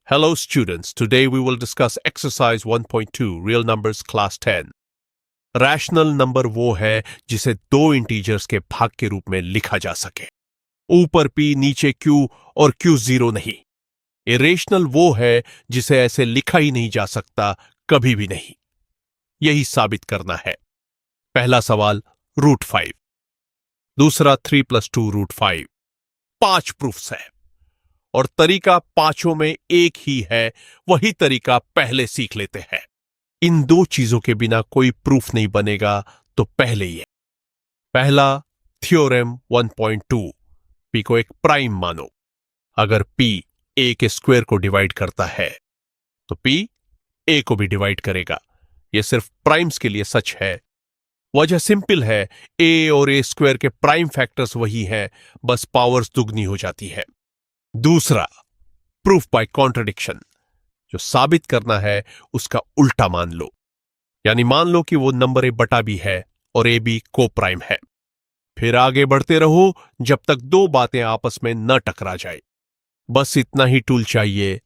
Hello students, today we will discuss exercise 1.2 real numbers class 10. Rational number वो है जिसे दो इंटीजर्स के भाग के रूप में लिखा जा सके। ऊपर p नीचे q और q जीरो नहीं। इरेशनल वो है जिसे ऐसे लिखा ही नहीं जा सकता, कभी भी नहीं। यही साबित करना है। पहला सवाल √5, दूसरा 3 + 2 √5। 5 प्रूफ्स है और तरीका पांचों में एक ही है, वही तरीका पहले सीख लेते हैं। इन दो चीजों के बिना कोई प्रूफ नहीं बनेगा, तो पहले ही है। पहला थ्योरम 1.2, p को एक प्राइम मानो। अगर p a के स्क्वायर को डिवाइड करता है तो p a को भी डिवाइड करेगा। यह सिर्फ प्राइम्स के लिए सच है। वजह सिंपल है, a और a स्क्वायर के प्राइम फैक्टर्स वही हैं, बस पावर्स दुगनी हो जाती है। दूसरा प्रूफ बाय कॉन्ट्रडिक्शन, जो साबित करना है उसका उल्टा मान लो। यानी मान लो कि वो नंबर a बटा b है और a b को प्राइम है। फिर आगे बढ़ते रहो जब तक दो बातें आपस में न टकरा जाए। बस इतना ही टूल चाहिए।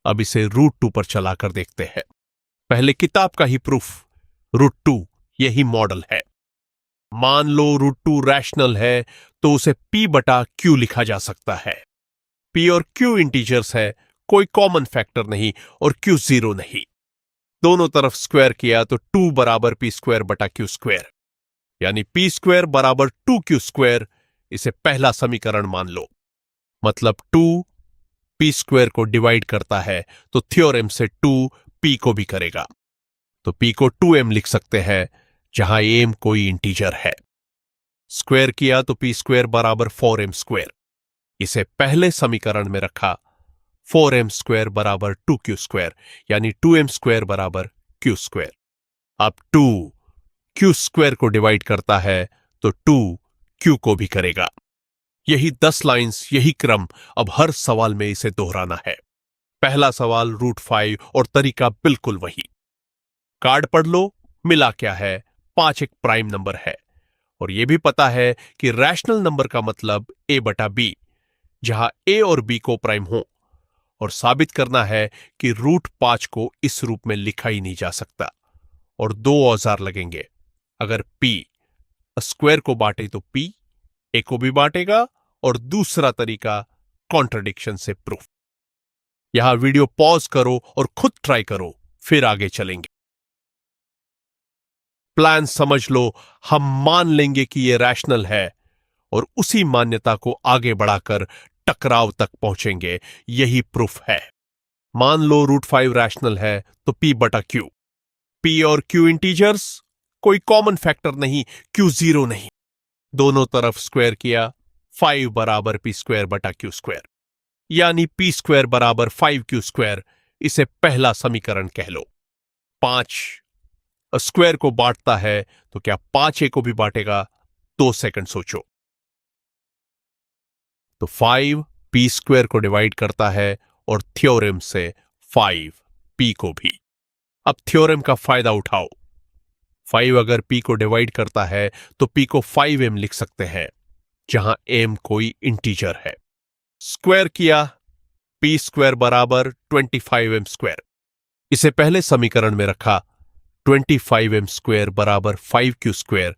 अब इसे √2 पर चलाकर देखते हैं। पहले किताब का ही प्रूफ, √2 यही मॉडल है। मान लो √2 रैशनल है तो उसे p बटा q लिखा जा सकता है। p और q इंटीजर्स है, कोई कॉमन फैक्टर नहीं और q जीरो नहीं। दोनों तरफ स्क्वायर किया तो 2 बराबर p² बटा q², यानी p² बराबर 2q²। इसे पहला समीकरण मान लो। मतलब 2 p² को डिवाइड करता है तो थ्योरम से 2 p को भी करेगा। तो p को 2m लिख सकते हैं, जहां m कोई इंटीजर है। स्क्वायर किया तो p² बराबर 4m²। इसे पहले समीकरण में रखा। 4m² बराबर 2q², यानी 2m² बराबर q²। अब 2 q² को डिवाइड करता है तो 2 q को भी करेगा। यही 10 लाइंस, यही क्रम। अब हर सवाल में इसे दोहराना है। पहला सवाल √5 और तरीका बिल्कुल वही। कार्ड पढ़ लो, मिला क्या है? 5 एक प्राइम नंबर है और यह भी पता है कि रैशनल नंबर का मतलब a बटा b, जहां a और b को प्राइम हो। और साबित करना है कि √5 को इस रूप में लिखा ही नहीं जा सकता। और दो औजार लगेंगे। अगर p स्क्वायर को बांटे तो p a को भी बांटेगा, और दूसरा तरीका कॉन्ट्रडिक्शन से प्रूफ। यहां वीडियो पॉज करो और खुद ट्राई करो, फिर आगे चलेंगे। प्लान समझ लो। हम मान लेंगे कि यह रैशनल है और उसी मान्यता को आगे बढ़ाकर टकराव तक पहुंचेंगे। यही प्रूफ है। मान लो √5 रैशनल है तो p बटा q। p और q इंटीजर्स, कोई कॉमन फैक्टर नहीं, q जीरो नहीं। दोनों तरफ स्क्वायर किया, 5 बराबर p² बटा q², यानी p² बराबर 5q²। इसे पहला समीकरण कह लो। 5 स्क्वायर को बांटता है तो क्या 5 a को भी बांटेगा? 2 सेकंड सोचो। तो 5 p² को डिवाइड करता है और थ्योरम से 5 p को भी। अब थ्योरम का फायदा उठाओ। 5 अगर p को डिवाइड करता है तो p को 5m लिख सकते हैं, जहां m कोई इंटीजर है। स्क्वायर किया, p² बराबर 25m²। इसे पहले समीकरण में रखा। 25m² बराबर 5q²,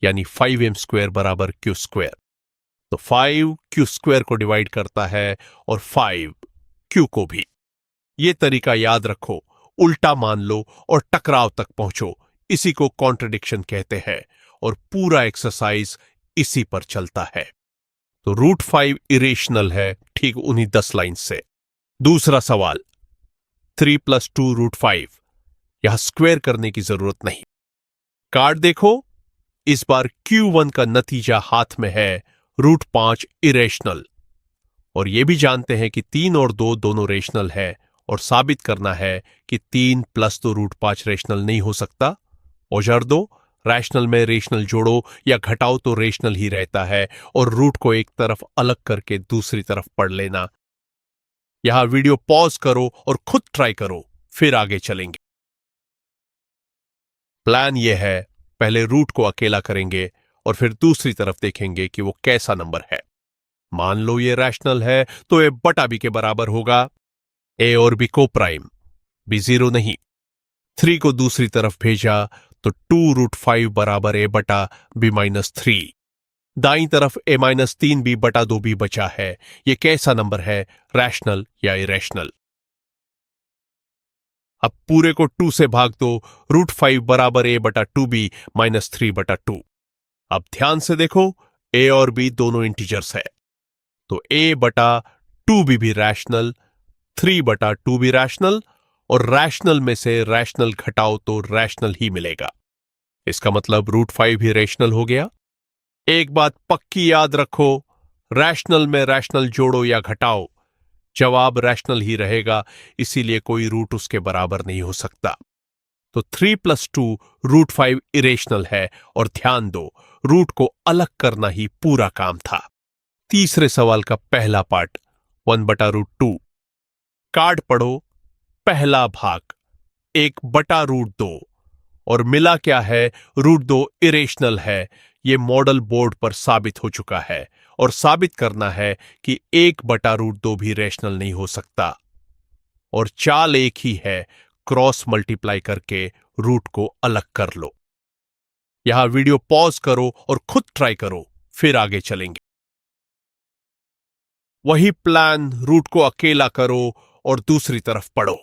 यानी 5m² बराबर q²। तो 5 q² को डिवाइड करता है और 5 q को भी। यह तरीका याद रखो, उल्टा मान लो और टकराव तक पहुंचो। इसी को कॉन्ट्रडिक्शन कहते हैं और पूरा एक्सरसाइज इसी पर चलता है। तो √5 इरेशनल है, ठीक उन्हीं 10 लाइन से। दूसरा सवाल 3 + 2 √5। यहां स्क्वायर करने की जरूरत नहीं। कार्ड देखो, इस बार q1 का नतीजा हाथ में है, √5 इरेशनल। और यह भी जानते हैं कि 3 और 2 दोनों रेशनल है, और साबित करना है कि 3 + 2 √5 रेशनल नहीं हो सकता। औजार दो, रैशनल में रेशनल जोड़ो या घटाओ तो रेशनल ही रहता है, और रूट को एक तरफ अलग करके दूसरी तरफ पढ़ लेना। यहां वीडियो पॉज करो और खुद ट्राई करो, फिर आगे चलेंगे। प्लान यह है, पहले रूट को अकेला करेंगे और फिर दूसरी तरफ देखेंगे कि वो कैसा नंबर है। मान लो ये रैशनल है तो ये बटा b के बराबर होगा। ए और बी को प्राइम, बी 0 नहीं। 3 को दूसरी तरफ भेजा तो 2√5 बराबर ए बटा बी माइनस 3। दाईं तरफ ए माइनस 3 बी बटा 2 बी बचा है। यह कैसा नंबर है, रैशनल या इरेशनल? अब पूरे को 2 से भाग दो, √5 बराबर ए बटा 2b माइनस 3 बटा 2। अब ध्यान से देखो, ए और बी दोनों इंटीजर्स है, तो ए बटा 2b भी रैशनल, 3 बटा 2 भी रैशनल, और रैशनल में से रैशनल घटाओ तो रैशनल ही मिलेगा। इसका मतलब √5 भी रैशनल हो गया। एक बात पक्की याद रखो, रैशनल में रैशनल जोड़ो या घटाओ, जवाब रैशनल ही रहेगा, इसीलिए कोई रूट उसके बराबर नहीं हो सकता। तो 3 + 2 √5 इरेशनल है, और ध्यान दो, रूट को अलग करना ही पूरा काम था। तीसरे सवाल का पहला पार्ट 1/√2। कार्ड पढ़ो, पहला भाग 1/√2, और मिला क्या है, √2 इरेशनल है। यह मॉडल बोर्ड पर साबित हो चुका है, और साबित करना है कि 1/√2 भी रैशनल नहीं हो सकता। और चाल एक ही है, क्रॉस मल्टीप्लाई करके रूट को अलग कर लो। यहां वीडियो पॉज करो और खुद ट्राई करो, फिर आगे चलेंगे। वही प्लान, रूट को अकेला करो और दूसरी तरफ पढ़ो।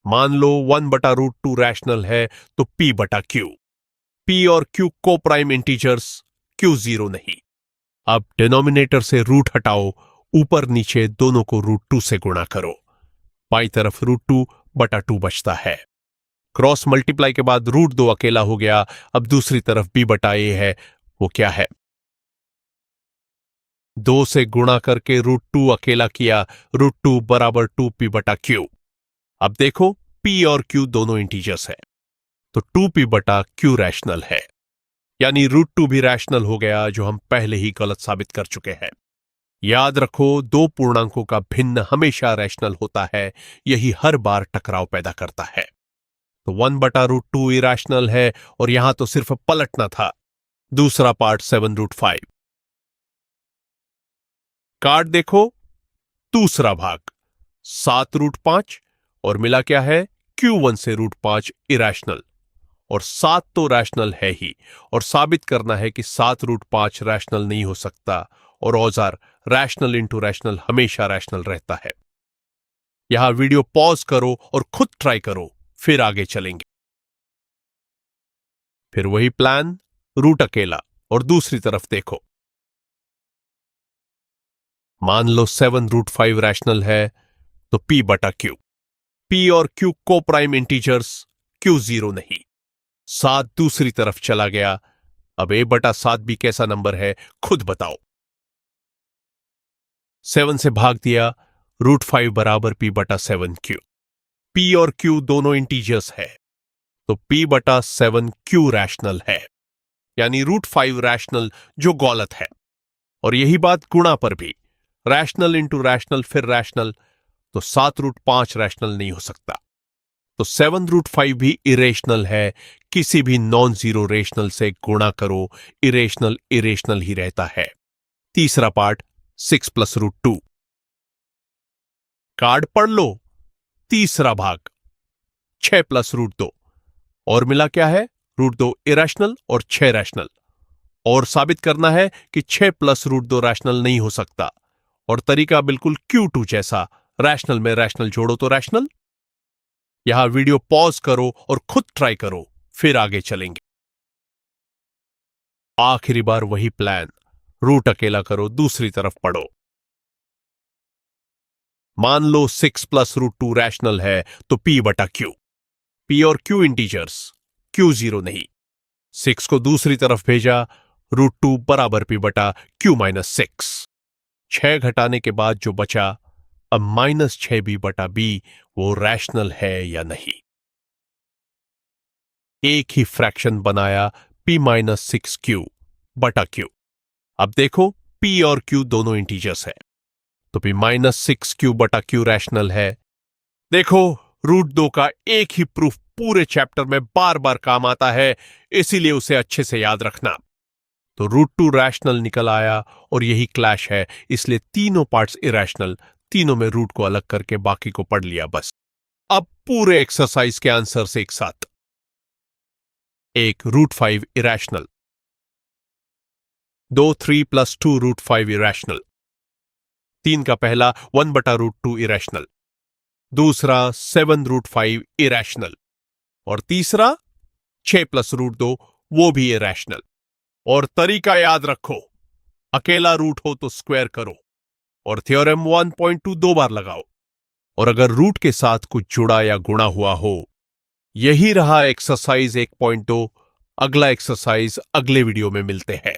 मान लो 1/√2 रैशनल है, तो p/q। p और q को प्राइम इंटीजर्स, q 0 नहीं। अब डिनोमिनेटर से रूट हटाओ, ऊपर नीचे दोनों को √2 से गुणा करो। बाईं तरफ √2/2 बचता है। क्रॉस मल्टीप्लाई के बाद √2 अकेला हो गया। अब दूसरी तरफ b/a है, वो क्या है? 2 से गुणा करके √2 अकेला किया, √2 बराबर 2p/q। अब देखो, p और q दोनों इंटीजर्स है, तो 2p/q रैशनल है, यानी √2 भी रैशनल हो गया, जो हम पहले ही गलत साबित कर चुके हैं। याद रखो, दो पूर्णांकों का भिन्न हमेशा रैशनल होता है, यही हर बार टकराव पैदा करता है। तो 1/√2 इरैशनल है, और यहां तो सिर्फ पलटना था। दूसरा पार्ट 7√5। कार्ड देखो, दूसरा भाग 7√5, और मिला क्या है, Q1 से √5 इरैशनल, और 7 तो रैशनल है ही, और साबित करना है कि 7√5 रैशनल नहीं हो सकता, और औजार रैशनल इंटू रैशनल हमेशा रैशनल रहता है। यहां वीडियो पॉज करो और खुद ट्राई करो, फिर आगे चलेंगे। फिर वही प्लान, रूट अकेला और दूसरी तरफ देखो। मान लो 7√5 रैशनल है, तो p/q। p और q को प्राइम इंटीजर्स, q 0 नहीं। 7 दूसरी तरफ चला गया। अब a/7 भी कैसा नंबर है, खुद बताओ। 7 से भाग दिया, √5 बराबर p/7q। p और q दोनों इंटीजर्स है, तो p/7q रैशनल है, यानी √5 रैशनल, जो गलत है। और यही बात गुणा पर भी, रैशनल इंटू रैशनल फिर रैशनल, तो 7√5 रैशनल नहीं हो सकता। तो 7√5 भी इरेशनल है। किसी भी नॉन जीरो रेशनल से गुणा करो, इरेशनल इरेशनल ही रहता है। तीसरा पार्ट 6 + √2। कार्ड पढ़ लो, तीसरा भाग 6 + √2, और मिला क्या है, √2 इरेशनल और 6 रैशनल। और साबित करना है कि 6 + √2 रैशनल नहीं हो सकता, और तरीका बिल्कुल Q2 जैसा, रैशनल में रैशनल जोड़ो तो रैशनल। यहां वीडियो पॉज करो और खुद ट्राई करो, फिर आगे चलेंगे। आखिरी बार वही प्लान, रूट अकेला करो, दूसरी तरफ पढ़ो। मान लो 6 + √2 रैशनल है, तो p/q। p और q इंटीजर्स, q 0 नहीं। 6 को दूसरी तरफ भेजा, √2 बराबर p/q - 6। 6 घटाने के बाद जो बचा, अब -6b/b, वो रैशनल है या नहीं। एक ही फ्रैक्शन बनाया, p - 6q/q। अब देखो, p और q दोनों इंटीजर्स है, तो p - 6q/q रैशनल है। देखो, √2 का एक ही प्रूफ पूरे चैप्टर में बार बार काम आता है, इसीलिए उसे अच्छे से याद रखना। तो √2 रैशनल निकल आया, और यही क्लैश है, इसलिए तीनों पार्ट्स इरैशनल, तीनों में रूट को अलग करके बाकी को पढ़ लिया बस। अब पूरे एक्सरसाइज के आंसर्स एक साथ। एक, √5 इरेशनल। 2, 3 + 2 √5 इरेशनल। 3 का पहला 1/√2 इरेशनल। दूसरा 7 √5 इरेशनल। और तीसरा 6 + √2 वो भी इरेशनल। और तरीका याद रखो, अकेला रूट हो तो स्क्वायर करो और थ्योरम 1.2 दो बार लगाओ। और अगर रूट के साथ कुछ जुड़ा या गुणा हुआ हो, यही रहा एक्सरसाइज 1.2। अगला एक्सरसाइज अगले वीडियो में मिलते हैं।